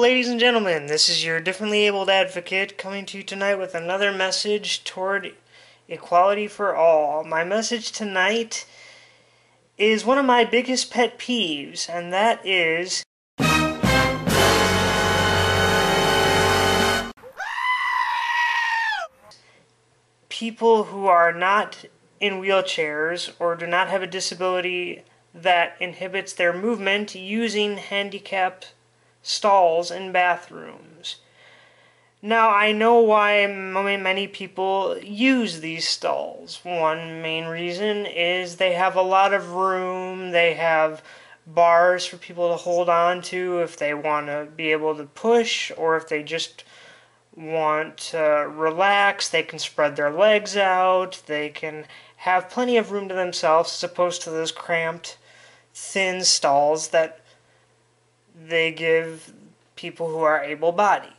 ladies and gentlemen, this is your differently abled advocate coming to you tonight with another message toward equality for all. My message tonight is one of my biggest pet peeves, and that is people who are not in wheelchairs or do not have a disability that inhibits their movement using handicap stalls in bathrooms. Now, I know why many people use these stalls. One main reason is they have a lot of room, they have bars for people to hold on to if they want to be able to push, or if they just want to relax, they can spread their legs out, they can have plenty of room to themselves as opposed to those cramped, thin stalls that they give people who are able-bodied.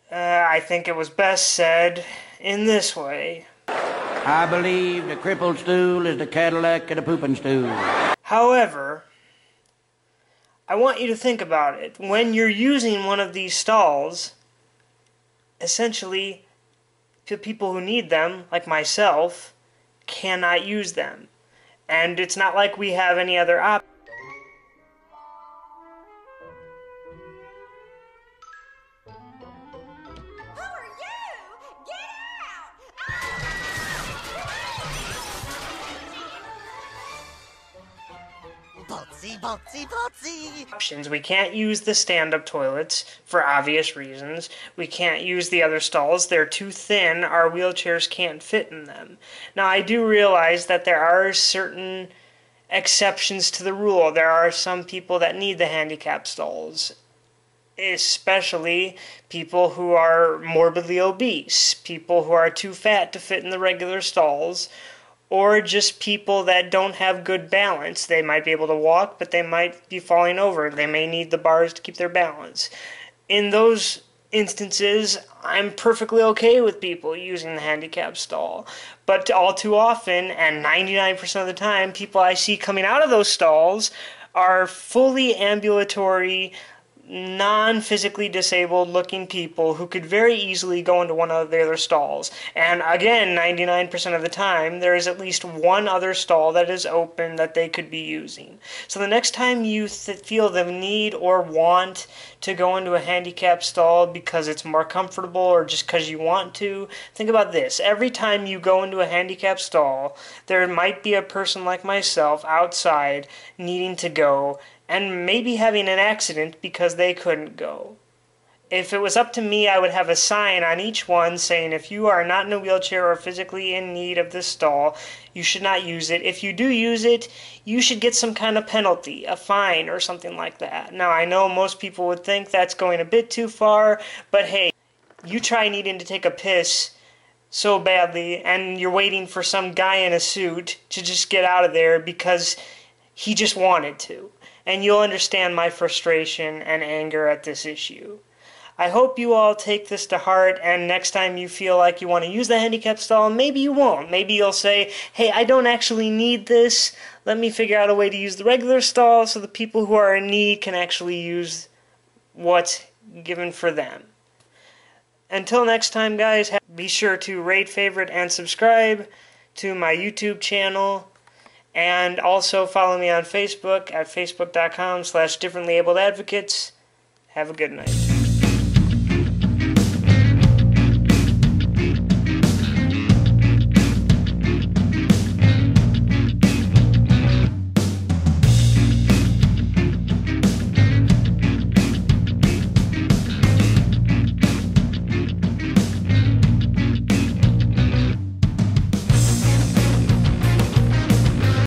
I think it was best said in this way. I believe the crippled stool is the Cadillac of the pooping stool. However, I want you to think about it. When you're using one of these stalls, essentially, the people who need them, like myself, cannot use them. And it's not like we have any other option. Options. We can't use the stand-up toilets for obvious reasons. We can't use the other stalls. They're too thin. Our wheelchairs can't fit in them. Now, I do realize that there are certain exceptions to the rule. There are some people that need the handicap stalls, especially people who are morbidly obese, people who are too fat to fit in the regular stalls, or just people that don't have good balance. They might be able to walk, but they might be falling over. They may need the bars to keep their balance. In those instances, I'm perfectly okay with people using the handicap stall. But all too often, and 99% of the time, people I see coming out of those stalls are fully ambulatory, non-physically disabled looking people who could very easily go into one of the other stalls. And again, 99% of the time, there is at least one other stall that is open that they could be using. So the next time you feel the need or want to go into a handicap stall because it's more comfortable or just because you want to, think about this. Every time you go into a handicap stall, there might be a person like myself outside needing to go and maybe having an accident because they couldn't go. If it was up to me, I would have a sign on each one saying, if you are not in a wheelchair or physically in need of this stall, you should not use it. If you do use it, you should get some kind of penalty, a fine or something like that. Now, I know most people would think that's going a bit too far, but hey, you try needing to take a piss so badly and you're waiting for some guy in a suit to just get out of there because he just wanted to. And you'll understand my frustration and anger at this issue. I hope you all take this to heart, and next time you feel like you want to use the handicap stall, maybe you won't. Maybe you'll say, hey, I don't actually need this. Let me figure out a way to use the regular stall so the people who are in need can actually use what's given for them. Until next time, guys, be sure to rate, favorite, and subscribe to my YouTube channel. And also follow me on Facebook at facebook.com/differentlyabledadvocates. Have a good night.